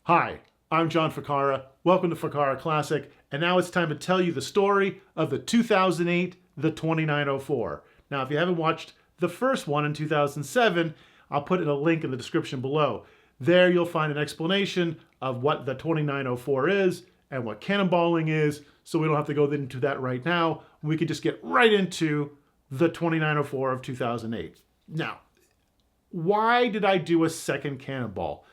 Hi, I'm John Ficarra. Welcome to Ficarra Classic, and now it's time to tell you the story of the 2008, the 2904. Now, if you haven't watched the first one in 2007, I'll put in a link in the description below. There you'll find an explanation of what the 2904 is and what cannonballing is, so we don't have to go into that right now. We could just get right into the 2904 of 2008. Now, why did I do a second cannonball?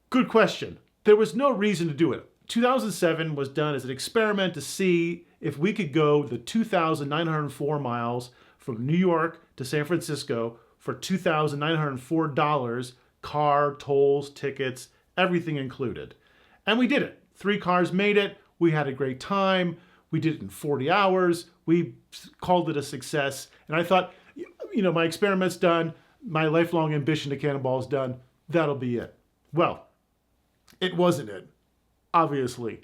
Good question. There was no reason to do it. 2007 was done as an experiment to see if we could go the 2,904 miles from New York to San Francisco for $2,904, car, tolls, tickets, everything included. And we did it. 3 cars made it. We had a great time. We did it in 40 hours. We called it a success. And I thought, my experiment's done. My lifelong ambition to cannonball is done. That'll be it. Well, it wasn't it, obviously.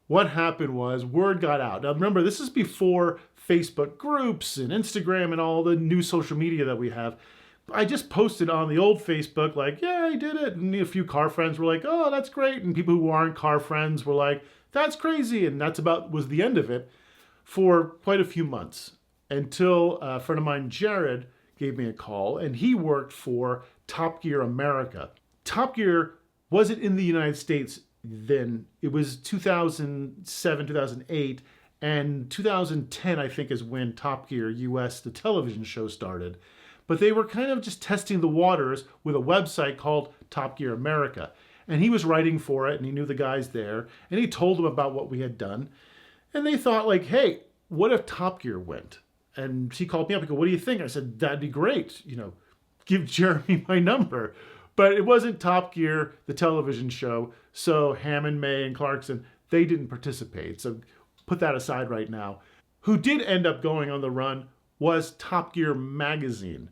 What happened was word got out. Now remember, this is before Facebook groups and Instagram and all the new social media that we have. I just posted on the old Facebook like, yeah, I did it. And a few car friends were like, oh, that's great. And people who aren't car friends were like, that's crazy. And that's was the end of it for quite a few months until a friend of mine, Jared, gave me a call, and he worked for Top Gear America. Top Gear wasn't in the United States then. It was 2007, 2008, and 2010, I think, is when Top Gear US, the television show, started. But they were kind of just testing the waters with a website called Top Gear America. And he was writing for it, and he knew the guys there, and he told them about what we had done. And they thought, like, hey, what if Top Gear went? And he called me up and go, what do you think? I said, that'd be great. Give Jeremy my number. But it wasn't Top Gear, the television show. So Hammond, May, and Clarkson, they didn't participate. So put that aside right now. Who did end up going on the run was Top Gear magazine.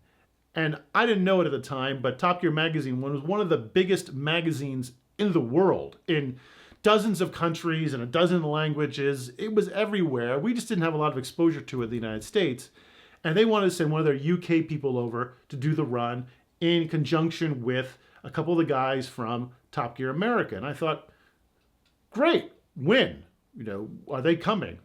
And I didn't know it at the time, but Top Gear magazine was one of the biggest magazines in the world, in dozens of countries and a dozen languages. It was everywhere. We just didn't have a lot of exposure to it in the United States. And they wanted to send one of their UK people over to do the run in conjunction with a couple of the guys from Top Gear America. And I thought, great, when? Are they coming?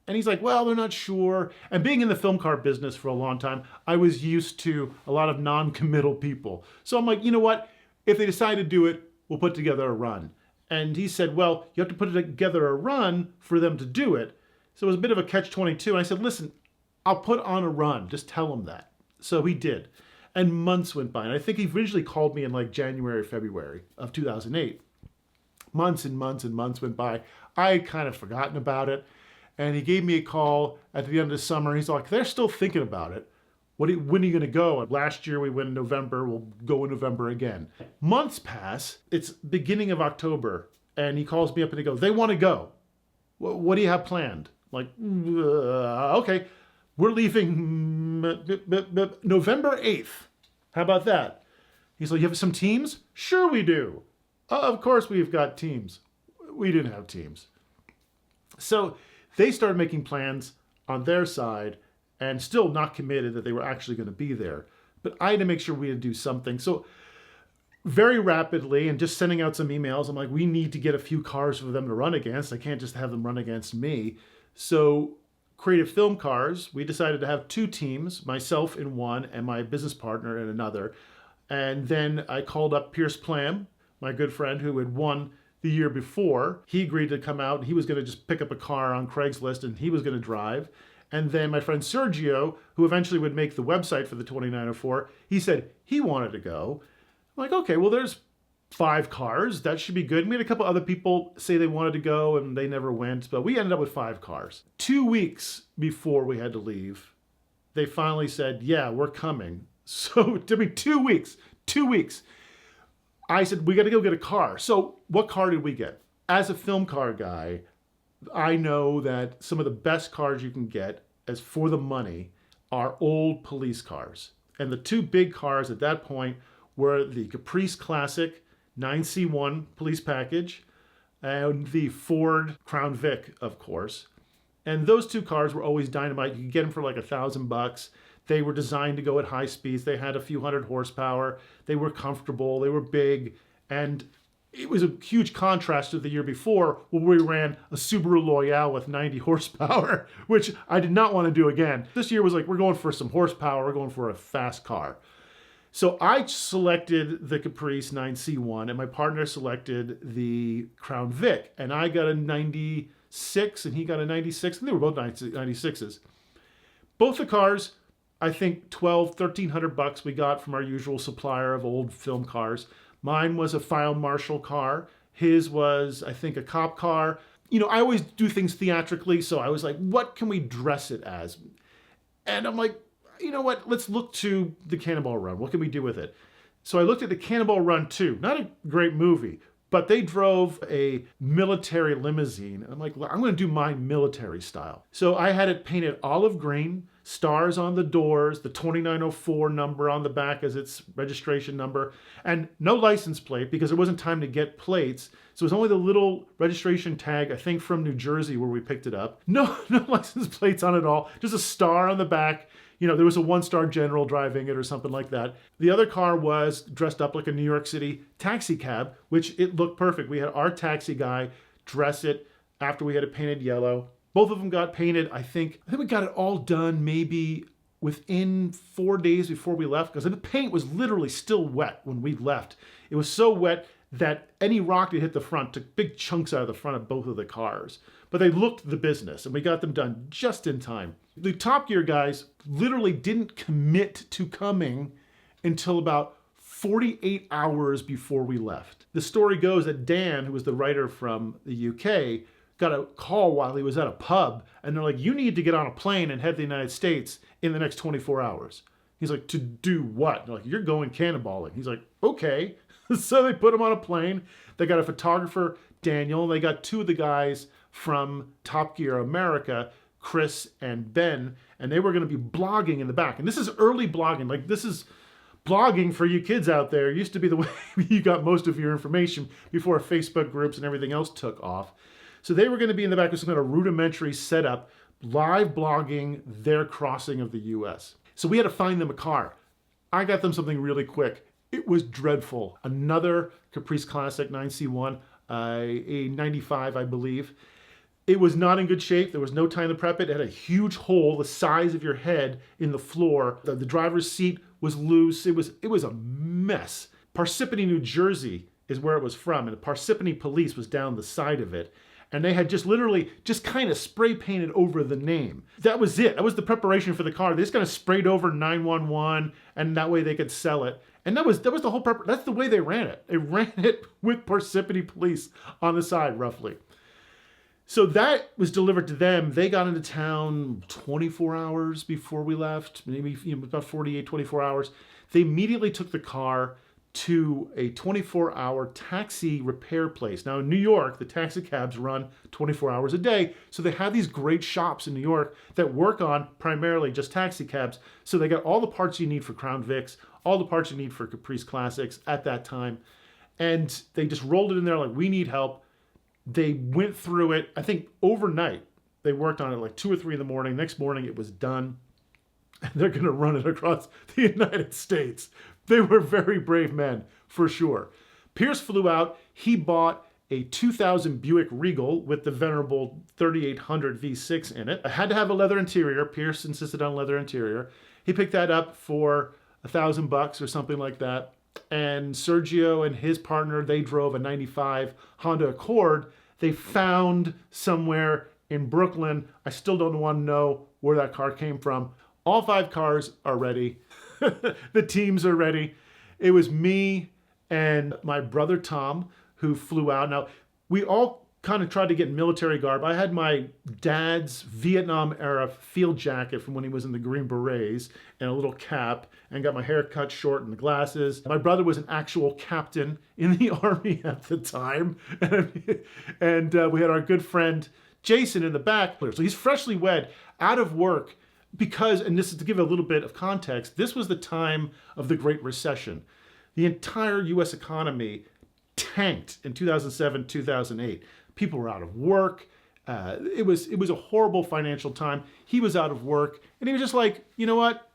And he's like, well, they're not sure. And being in the film car business for a long time, I was used to a lot of non-committal people. So I'm like, you know what? If they decide to do it, we'll put together a run. And he said, well, you have to put together a run for them to do it. So it was a bit of a catch-22. And I said, listen, I'll put on a run. Just tell them that. So he did. And months went by. And I think he originally called me in like January or February of 2008. Months and months and months went by. I had kind of forgotten about it. And he gave me a call at the end of the summer. He's like, they're still thinking about it. When are you going to go? And last year we went in November. We'll go in November again. Months pass. It's beginning of October. And he calls me up and he goes, they want to go. What do you have planned? I'm like, okay. We're leaving November 8th. How about that? He's like, you have some teams? Sure we do. Of course we've got teams. We didn't have teams. So they started making plans on their side and still not committed that they were actually going to be there. But I had to make sure we had to do something. So very rapidly, and just sending out some emails, I'm like, we need to get a few cars for them to run against. I can't just have them run against me. So Creative Film Cars, we decided to have 2 teams, myself in one and my business partner in another. And then I called up Pierce Plam, my good friend who had won the year before. He agreed to come out. He was going to just pick up a car on Craigslist and he was going to drive. And then my friend Sergio, who eventually would make the website for the 2904, he said he wanted to go. I'm like, okay, well, there's 5 cars. That should be good. And we had a couple other people say they wanted to go and they never went, but we ended up with 5 cars. 2 weeks before we had to leave, they finally said, yeah, we're coming. So it took me 2 weeks. I said, we got to go get a car. So what car did we get? As a film car guy, I know that some of the best cars you can get as for the money are old police cars. And the 2 big cars at that point were the Caprice Classic 9C1 police package and the Ford Crown Vic, of course. And those 2 cars were always dynamite. You could get them for like $1,000. They were designed to go at high speeds. They had a few hundred horsepower. They were comfortable. They were big. And it was a huge contrast to the year before where we ran a Subaru Loyale with 90 horsepower, which I did not want to do again. This year was like, we're going for some horsepower, we're going for a fast car. So I selected the Caprice 9C1 and my partner selected the Crown Vic, and I got a 96 and he got a 96, and they were both 96s. Both the cars, I think $1,300 we got from our usual supplier of old film cars. Mine was a File Marshal car. His was, I think, a cop car. You know, I always do things theatrically, so I was like, what can we dress it as? And I'm like, you know what, let's look to the Cannonball Run. What can we do with it? So I looked at the Cannonball Run 2. Not a great movie, but they drove a military limousine. I'm like, I'm going to do mine military style. So I had it painted olive green, stars on the doors, the 2904 number on the back as its registration number, and no license plate because there wasn't time to get plates. So it was only the little registration tag, I think from New Jersey where we picked it up. No license plates on it all, just a star on the back. You know, there was a one-star general driving it or something like that. The other car was dressed up like a New York City taxi cab, which it looked perfect. We had our taxi guy dress it after we had it painted yellow. Both of them got painted, I think we got it all done maybe within 4 days before we left, because the paint was literally still wet when we left. It was so wet that any rock that hit the front took big chunks out of the front of both of the cars. But they looked the business, and we got them done just in time. The Top Gear guys literally didn't commit to coming until about 48 hours before we left. The story goes that Dan, who was the writer from the UK, got a call while he was at a pub, and they're like, you need to get on a plane and head to the United States in the next 24 hours. He's like, to do what? They're like, you're going cannonballing. He's like, okay. So they put him on a plane. They got a photographer, Daniel, and they got two of the guys from Top Gear America, Chris and Ben, and they were going to be blogging in the back. And this is early blogging. Like, this is blogging for you kids out there. It used to be the way you got most of your information before Facebook groups and everything else took off. So they were going to be in the back with some kind of rudimentary setup, live blogging their crossing of the US. So we had to find them a car. I got them something really quick. It was dreadful. Another Caprice Classic 9C1, a 95, I believe. It was not in good shape. There was no time to prep it. It had a huge hole the size of your head in the floor. The driver's seat was loose. It was a mess. Parsippany, New Jersey is where it was from, and the Parsippany police was down the side of it. And they had just literally just kind of spray painted over the name. That was it. That was the preparation for the car. They just kind of sprayed over 911, and that way they could sell it. And that was the whole that's the way they ran it. They ran it with Parsippany police on the side, roughly. So that was delivered to them. They got into town 24 hours before we left, maybe about 48, 24 hours. They immediately took the car to a 24-hour taxi repair place. Now in New York, the taxi cabs run 24 hours a day, so they have these great shops in New York that work on primarily just taxi cabs. So they got all the parts you need for Crown Vics, all the parts you need for Caprice Classics at that time, and they just rolled it in there like, we need help. They went through it, I think overnight. They worked on it like 2 or 3 in the morning. Next morning it was done. And they're gonna run it across the United States. They were very brave men, for sure. Pierce flew out. He bought a 2000 Buick Regal with the venerable 3800 V6 in it. I had to have a leather interior. Pierce insisted on leather interior. He picked that up for $1,000 or something like that. And Sergio and his partner, they drove a 95 Honda Accord. They found somewhere in Brooklyn. I still don't want to know where that car came from. All 5 cars are ready. The teams are ready. It was me and my brother Tom who flew out. Now, we all kind of tried to get military garb. I had my dad's Vietnam era field jacket from when he was in the Green Berets and a little cap, and got my hair cut short and the glasses. My brother was an actual captain in the Army at the time. And we had our good friend Jason in the back. So he's freshly wed, out of work, because, and this is to give a little bit of context, this was the time of the Great Recession. The entire US economy tanked in 2007, 2008. People were out of work. It was a horrible financial time. He was out of work, and he was just like, you know what?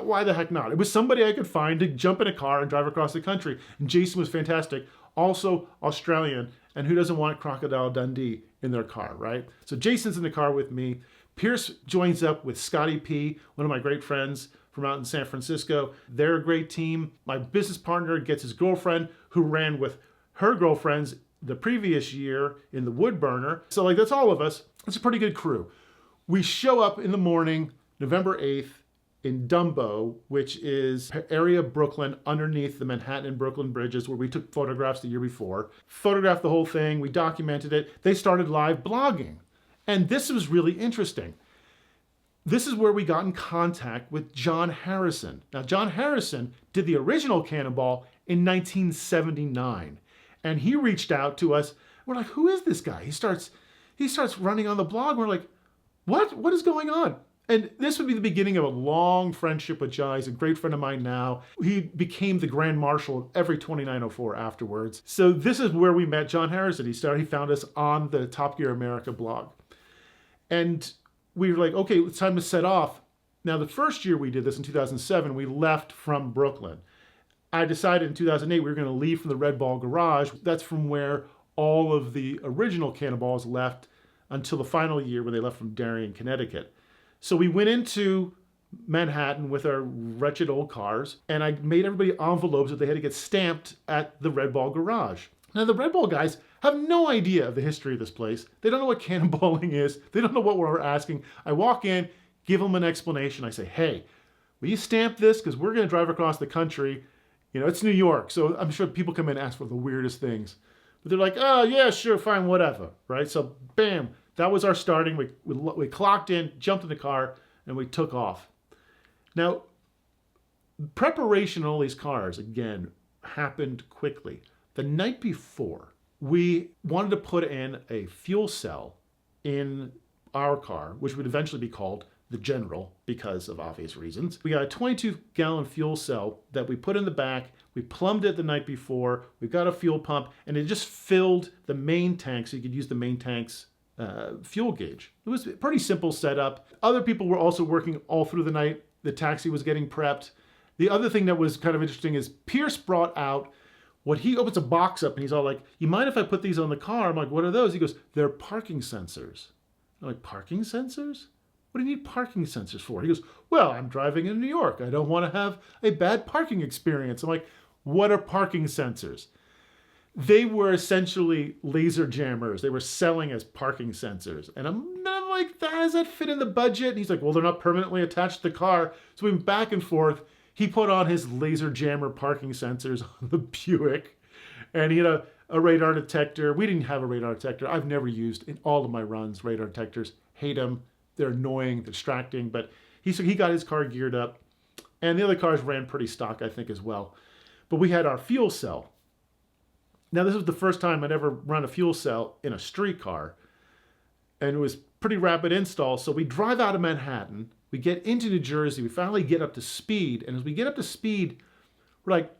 Why the heck not? It was somebody I could find to jump in a car and drive across the country. And Jason was fantastic. also Australian. And who doesn't want Crocodile Dundee in their car, right? So Jason's in the car with me. Pierce joins up with Scotty P, one of my great friends from out in San Francisco. They're a great team. My business partner gets his girlfriend who ran with her girlfriends the previous year in the wood burner. So like that's all of us. It's a pretty good crew. We show up in the morning, November 8th, in Dumbo, which is area of Brooklyn underneath the Manhattan and Brooklyn bridges where we took photographs the year before. Photographed the whole thing, we documented it. They started live blogging. And this was really interesting. This is where we got in contact with John Harrison. Now, John Harrison did the original Cannonball in 1979. And he reached out to us. We're like, who is this guy? He starts running on the blog. We're like, what? What is going on? And this would be the beginning of a long friendship with John. He's a great friend of mine now. He became the Grand Marshal of every 2904 afterwards. So this is where we met John Harrison. He found us on the Top Gear America blog. And we were like, okay, it's time to set off. Now, the first year we did this in 2007, we left from Brooklyn. I decided in 2008 we were going to leave from the Red Ball Garage. That's from where all of the original Cannonballs left until the final year when they left from Darien, Connecticut. So we went into Manhattan with our wretched old cars, and I made everybody envelopes that they had to get stamped at the Red Ball Garage. Now, the Red Ball guys have no idea of the history of this place. They don't know what cannonballing is. They don't know what we're asking. I walk in, give them an explanation. I say, hey, will you stamp this? Because we're going to drive across the country. You know, it's New York, so I'm sure people come in and ask for the weirdest things. But they're like, oh, yeah, sure, fine, whatever, right? So, bam. That was our starting. We clocked in, jumped in the car, and we took off. Now, preparation on all these cars, again, happened quickly. The night before, we wanted to put in a fuel cell in our car, which would eventually be called the General because of obvious reasons. We got a 22-gallon fuel cell that we put in the back. We plumbed it the night before. We got a fuel pump, and it just filled the main tank so you could use the main tank's fuel gauge. It was a pretty simple setup. Other people were also working all through the night. The taxi was getting prepped. The other thing that was kind of interesting is Pierce brought out what he opens a box up and he's all like, you mind if I put these on the car? I'm like, what are those? He goes, they're parking sensors. I'm like, parking sensors? What do you need parking sensors for? He goes, well, I'm driving in New York. I don't want to have a bad parking experience. I'm like, what are parking sensors? They were essentially laser jammers. They were selling as parking sensors. And I'm like, how does that fit in the budget? And he's like, well, they're not permanently attached to the car. So we went back and forth. He put on his laser jammer parking sensors on the Buick. And he had a radar detector. We didn't have a radar detector. I've never used in all of my runs radar detectors. Hate them. They're annoying, distracting. But he got his car geared up. And the other cars ran pretty stock, I think, as well. But we had our fuel cell. Now, this was the first time I'd ever run a fuel cell in a street car. And it was pretty rapid install. So we drive out of Manhattan. We get into New Jersey. We finally get up to speed. And as we get up to speed, we're like,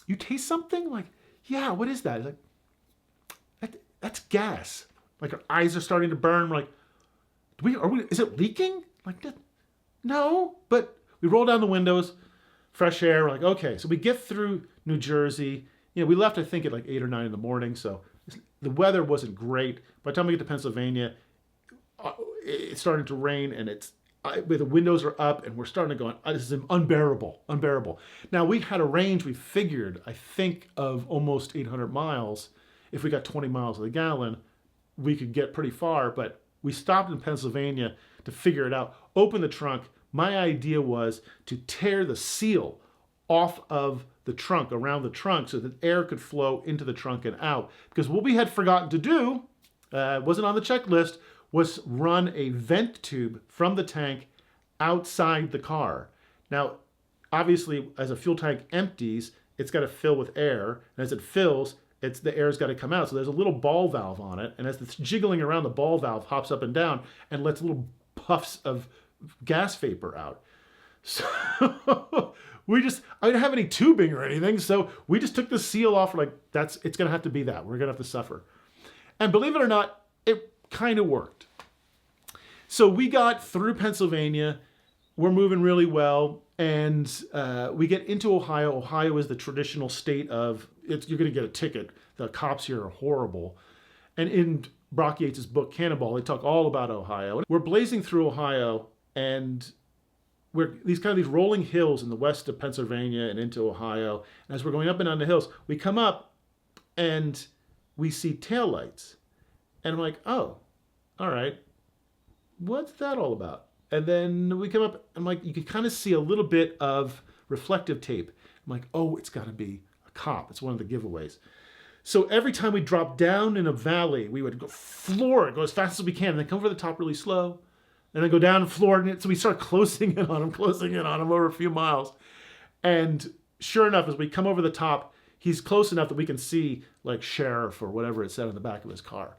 you taste something? Like, yeah, what is that? He's like, that's gas. Like our eyes are starting to burn. We're like, is it leaking? Like, no. But we roll down the windows, fresh air. We're like, okay. So we get through New Jersey. You know, we left, I think, at like 8 or 9 in the morning, so the weather wasn't great. By the time we get to Pennsylvania, it's starting to rain, and the windows are up, and we're starting to go, this is unbearable. Now, we had a range, we figured, I think, of almost 800 miles. If we got 20 miles of the gallon, we could get pretty far, but we stopped in Pennsylvania to figure it out. Open the trunk. My idea was to tear the seal off of the trunk, around the trunk, so that air could flow into the trunk and out. Because what we had forgotten to do, wasn't on the checklist, was run a vent tube from the tank outside the car. Now, obviously, as a fuel tank empties, it's got to fill with air, and as it fills, the air's got to come out. So there's a little ball valve on it, and as it's jiggling around, the ball valve hops up and down and lets little puffs of gas vapor out. So I didn't have any tubing or anything, so we just took the seal off. We're like, it's going to have to be that. We're going to have to suffer. And believe it or not, it kind of worked. So we got through Pennsylvania. we're moving really well. And we get into Ohio. Ohio is the traditional state of, you're going to get a ticket. The cops here are horrible. And in Brock Yates' book, Cannonball, they talk all about Ohio. We're blazing through Ohio, and we're these rolling hills in the west of Pennsylvania and into Ohio. And as we're going up and down the hills, we come up and we see taillights. And I'm like, oh, all right, what's that all about? And then we come up, and I'm like, you can kind of see a little bit of reflective tape. I'm like, oh, it's got to be a cop. It's one of the giveaways. So every time we drop down in a valley, we would floor it, go as fast as we can, and then come over the top really slow, and then go down and floor it. So we start closing in on him over a few miles. And sure enough, as we come over the top, he's close enough that we can see like sheriff or whatever it said on the back of his car.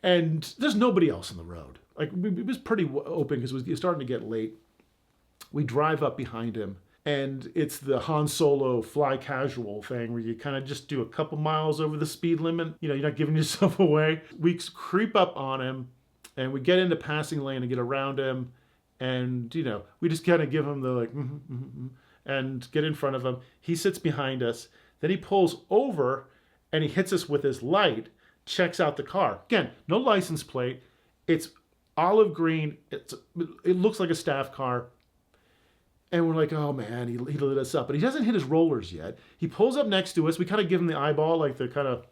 And there's nobody else on the road. Like, it was pretty open because it was starting to get late. We drive up behind him, and it's the Han Solo fly casual thing where you kind of just do a couple miles over the speed limit. You know, you're not giving yourself away. We creep up on him, and we get into passing lane and get around him. And, you know, we just kind of give him the like, and get in front of him. He sits behind us. Then he pulls over, and he hits us with his light, checks out the car. Again, no license plate. It's olive green. It looks like a staff car. And we're like, oh man, he lit us up. But he doesn't hit his rollers yet. He pulls up next to us. We kind of give him the eyeball, like the kind of,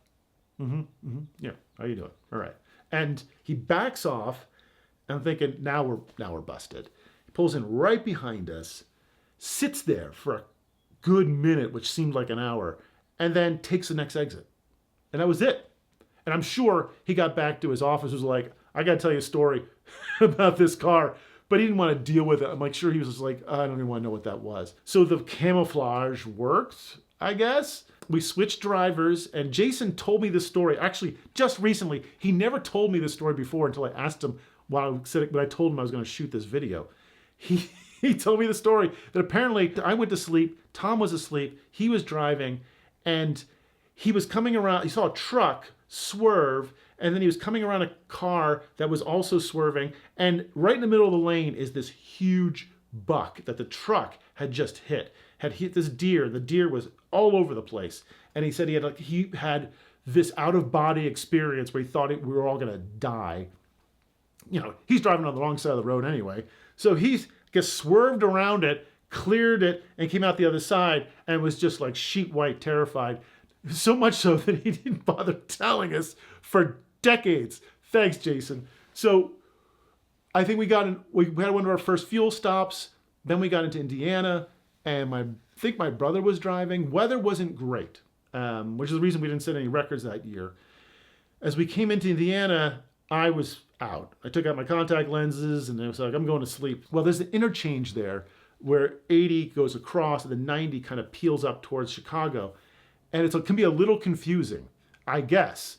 yeah, how you doing? All right. And he backs off. And I'm thinking, now we're busted. He pulls in right behind us, sits there for a good minute, which seemed like an hour, and then takes the next exit. And that was it. And I'm sure he got back to his office, was like, I got to tell you a story about this car. But he didn't want to deal with it. I'm like, sure, he was just like, I don't even want to know what that was. So the camouflage worked, I guess. We switched drivers, and Jason told me this story. Actually, just recently, he never told me this story before until I asked him when I told him I was going to shoot this video. He told me the story that apparently I went to sleep, Tom was asleep, he was driving, and he was coming around, he saw a truck swerve, and then he was coming around a car that was also swerving, and right in the middle of the lane is this huge buck that the truck had just hit this deer. The deer was all over the place, and he said he had this out-of-body experience where he thought we were all gonna die. You know, he's driving on the wrong side of the road anyway, so he gets swerved around it, cleared it, and came out the other side, and was just like sheet white, terrified. So much so that he didn't bother telling us for decades. Thanks, Jason. So I think we had one of our first fuel stops. Then we got into Indiana, and I think my brother was driving. Weather wasn't great, which is the reason we didn't set any records that year. As we came into Indiana, I was out. I took out my contact lenses, and I was like, I'm going to sleep. Well, there's an interchange there where 80 goes across, and the 90 kind of peels up towards Chicago. And it can be a little confusing, I guess,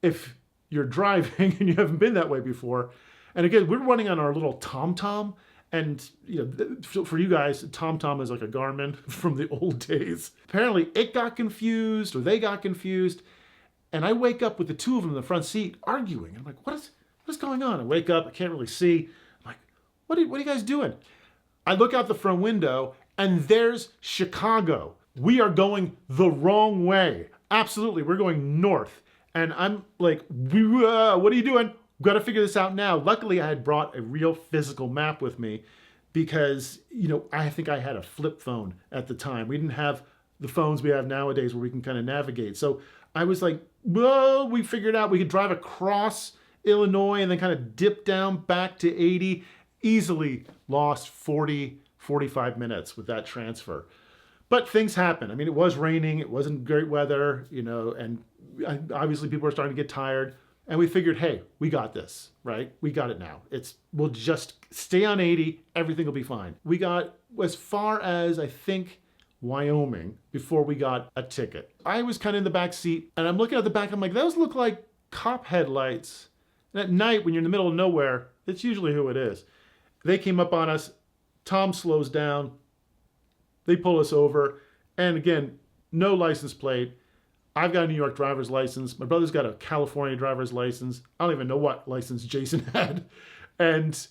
if you're driving and you haven't been that way before. And again, we're running on our little TomTom. And you know, for you guys, TomTom is like a Garmin from the old days. Apparently it got confused, or they got confused. And I wake up with the two of them in the front seat arguing. And I'm like, what is going on? I wake up, I can't really see. I'm like, what are you guys doing? I look out the front window, and there's Chicago. We are going the wrong way. Absolutely, we're going north. And I'm like, what are you doing? Got to figure this out now. Luckily, I had brought a real physical map with me because, you know, I think I had a flip phone at the time. We didn't have the phones we have nowadays where we can kind of navigate. So I was like, well, we figured out we could drive across Illinois and then kind of dip down back to 80. Easily lost 40, 45 minutes with that transfer. But things happen. I mean, it was raining. It wasn't great weather, you know, and obviously people are starting to get tired. And we figured, hey, we got this, right? We got it now. We'll just stay on 80. Everything will be fine. We got as far as, I think, Wyoming before we got a ticket. I was kind of in the back seat, and I'm looking at the back. I'm like, those look like cop headlights. And at night, when you're in the middle of nowhere, that's usually who it is. They came up on us. Tom slows down. They pull us over, and again, no license plate. I've got a New York driver's license. My brother's got a California driver's license. I don't even know what license Jason had. And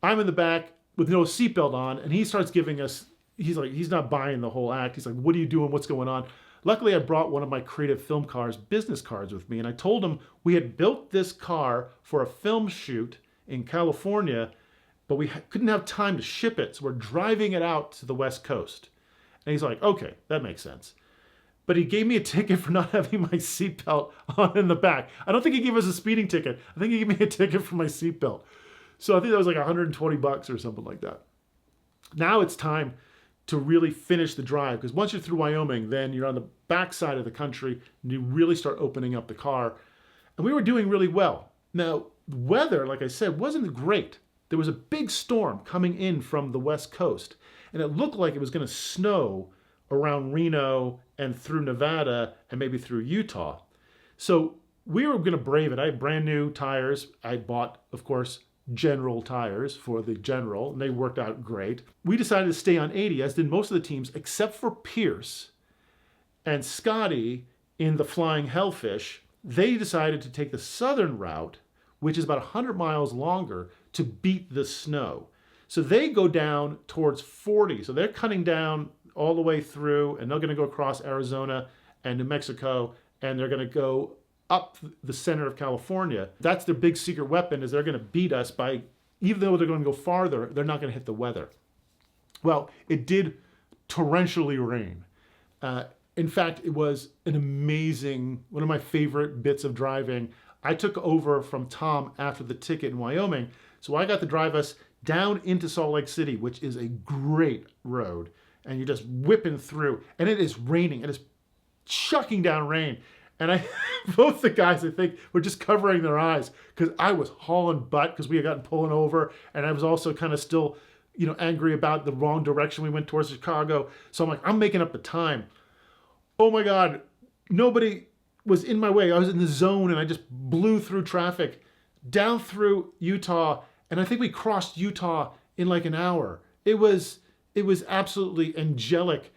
I'm in the back. with no seatbelt on, and he starts giving us, he's like, he's not buying the whole act. He's like, what are you doing? What's going on? Luckily, I brought one of my Creative Film Cars business cards with me, and I told him we had built this car for a film shoot in California, but we couldn't have time to ship it, so we're driving it out to the West Coast. And he's like, okay, that makes sense. But he gave me a ticket for not having my seatbelt on in the back. I don't think he gave us a speeding ticket. I think he gave me a ticket for my seatbelt. So I think that was like $120 or something like that. Now it's time to really finish the drive, because once you're through Wyoming, then you're on the back side of the country and you really start opening up the car. And we were doing really well. Now, weather, like I said, wasn't great. There was a big storm coming in from the West Coast, and it looked like it was going to snow around Reno and through Nevada and maybe through Utah. So we were going to brave it. I had brand new tires. I bought, of course, General tires for the General, and they worked out great. We decided to stay on 80, as did most of the teams, except for Pierce and Scotty in the Flying Hellfish. They decided to take the southern route, which is about 100 miles longer, to beat the snow. So they go down towards 40. So they're cutting down all the way through, and they're going to go across Arizona and New Mexico, and they're going to go up the center of California. That's their big secret weapon, is they're going to beat us by, even though they're going to go farther, they're not going to hit the weather. Well, it did torrentially rain. In fact, it was an amazing, one of my favorite bits of driving. I took over from Tom after the ticket in Wyoming, so I got to drive us down into Salt Lake City, which is a great road, and you're just whipping through, and it is raining, it is chucking down rain. And both the guys, I think, were just covering their eyes, because I was hauling butt because we had gotten pulling over, and I was also kind of still, angry about the wrong direction we went towards Chicago. So I'm like, I'm making up the time. Oh my God, nobody was in my way. I was in the zone, and I just blew through traffic down through Utah, and I think we crossed Utah in like an hour. It was absolutely angelic,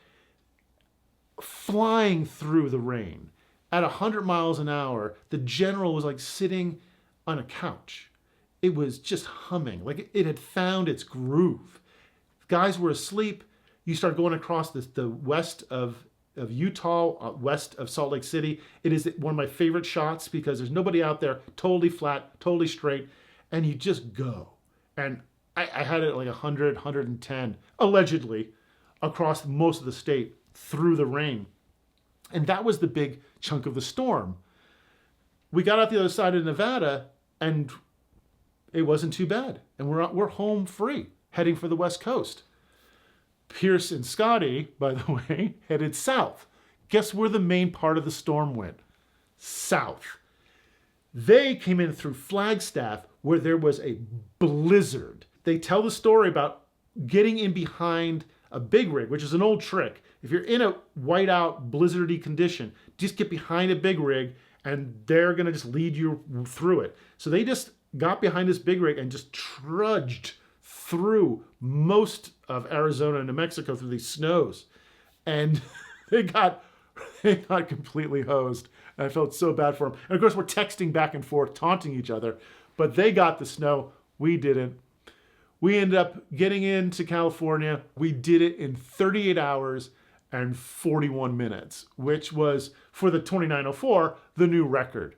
flying through the rain. At 100 miles an hour, the General was like sitting on a couch. It was just humming, like it had found its groove. Guys were asleep. You start going across the west of Utah, west of Salt Lake City. It is one of my favorite shots because there's nobody out there, totally flat, totally straight, and you just go. And I had it at like 100, 110, allegedly, across most of the state through the rain. And that was the big chunk of the storm. We got out the other side of Nevada, and it wasn't too bad. And we're home free, heading for the West Coast. Pierce and Scotty, by the way, headed south. Guess where the main part of the storm went? South. They came in through Flagstaff, where there was a blizzard. They tell the story about getting in behind a big rig, which is an old trick. If you're in a whiteout, blizzardy condition, just get behind a big rig, and they're going to just lead you through it. So they just got behind this big rig and just trudged through most of Arizona and New Mexico through these snows. And they got completely hosed. And I felt so bad for them. And of course, we're texting back and forth, taunting each other. But they got the snow. We didn't. We ended up getting into California. We did it in 38 hours and 41 minutes, which was, for the 2904, the new record.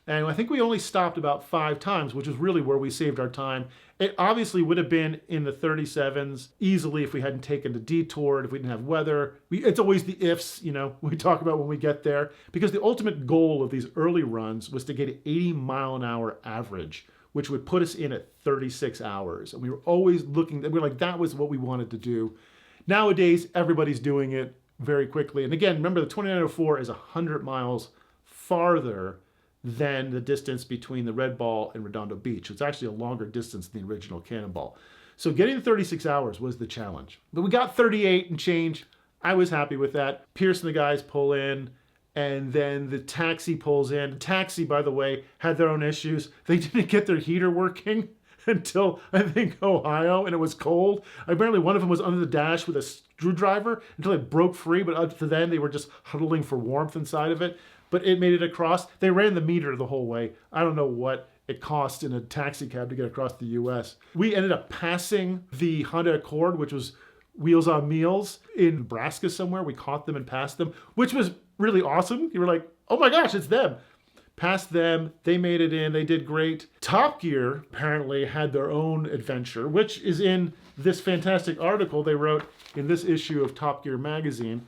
And I think we only stopped about 5 times, which is really where we saved our time. It obviously would have been in the 37s easily if we hadn't taken the detour, if we didn't have weather. It's always the ifs, we talk about when we get there. Because the ultimate goal of these early runs was to get an 80 mile an hour average, which would put us in at 36 hours. And we were always looking, we were like, that was what we wanted to do. Nowadays, everybody's doing it very quickly. And again, remember, the 2904 is 100 miles farther than the distance between the Red Ball and Redondo Beach. It's actually a longer distance than the original Cannonball. So getting to 36 hours was the challenge. But we got 38 and change. I was happy with that. Pierce and the guys pull in, and then the taxi pulls in. The taxi, by the way, had their own issues. They didn't get their heater working until, I think, Ohio, and it was cold. Apparently one of them was under the dash with a screwdriver until it broke free, but up to then they were just huddling for warmth inside of it. But it made it across. They ran the meter the whole way. I don't know what it cost in a taxi cab to get across the US. We ended up passing the Honda Accord, which was Wheels on Meals in Nebraska somewhere. We caught them and passed them, which was really awesome. You were like, oh my gosh, it's them. Past them, they made it in, they did great. Top Gear apparently had their own adventure, which is in this fantastic article they wrote in this issue of Top Gear magazine.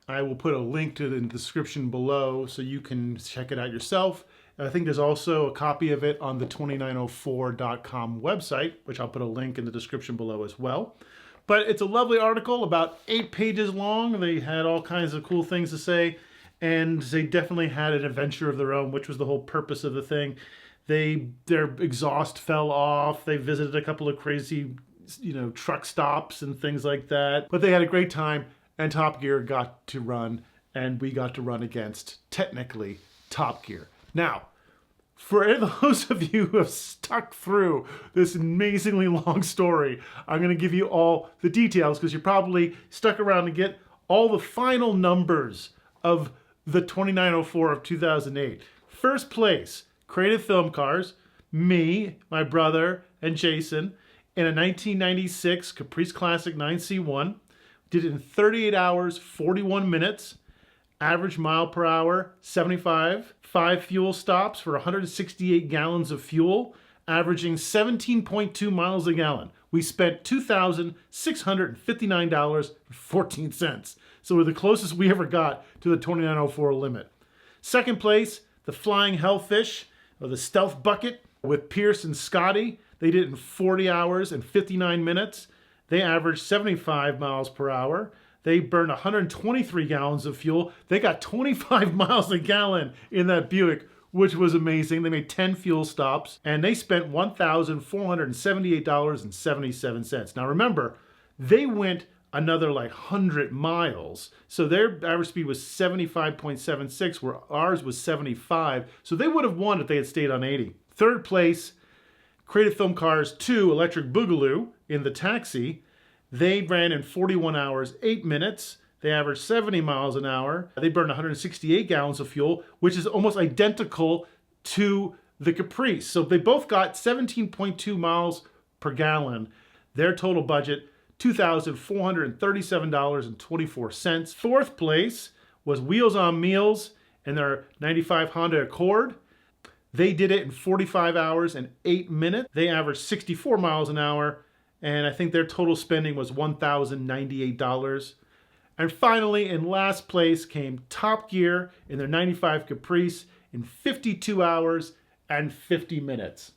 I will put a link to it in the description below so you can check it out yourself. I think there's also a copy of it on the 2904.com website, which I'll put a link in the description below as well. But it's a lovely article, about 8 pages long. They had all kinds of cool things to say, and they definitely had an adventure of their own, which was the whole purpose of the thing. Their exhaust fell off. They visited a couple of crazy, truck stops and things like that. But they had a great time, and Top Gear got to run, and we got to run against, technically, Top Gear. Now, for those of you who have stuck through this amazingly long story, I'm going to give you all the details because you probably stuck around to get all the final numbers of the 2904 of 2008. First place, Creative Film Cars, me, my brother, and Jason, in a 1996 Caprice Classic 9C1. Did it in 38 hours, 41 minutes. Average mile per hour, 75. 5 fuel stops for 168 gallons of fuel, averaging 17.2 miles a gallon. We spent $2,659.14. So we're the closest we ever got to the 2904 limit. Second place, the Flying Hellfish, or the Stealth Bucket, with Pierce and Scotty. They did it in 40 hours and 59 minutes. They averaged 75 miles per hour. They burned 123 gallons of fuel. They got 25 miles a gallon in that Buick, which was amazing. They made 10 fuel stops, and they spent $1,478.77. Now remember, they went another 100 miles. So their average speed was 75.76, where ours was 75. So they would have won if they had stayed on 80. Third place, Creative Film Cars 2 Electric Boogaloo in the Taxi. They ran in 41 hours, 8 minutes. They averaged 70 miles an hour. They burned 168 gallons of fuel, which is almost identical to the Caprice. So they both got 17.2 miles per gallon. Their total budget, $2,437.24. Fourth place was Wheels on Meals in their 95 Honda Accord. They did it in 45 hours and 8 minutes. They averaged 64 miles an hour. And I think their total spending was $1,098. And finally, in last place came Top Gear in their 95 Caprice in 52 hours and 50 minutes.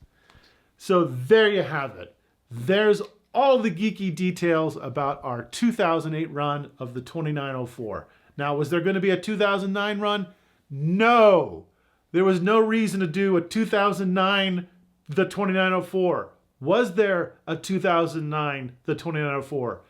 So there you have it. There's all the geeky details about our 2008 run of the 2904. Now, was there going to be a 2009 run? No. There was no reason to do a 2009, the 2904. Was there a 2009, the 2904?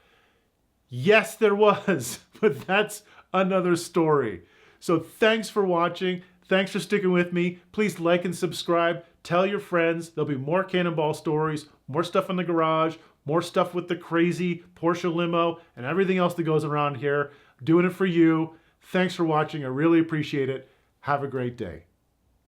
Yes, there was, but that's another story. So thanks for watching. Thanks for sticking with me. Please like and subscribe. Tell your friends. There'll be more Cannonball stories, more stuff in the garage, more stuff with the crazy Porsche limo, and everything else that goes around here. Doing it for you. Thanks for watching. I really appreciate it. Have a great day.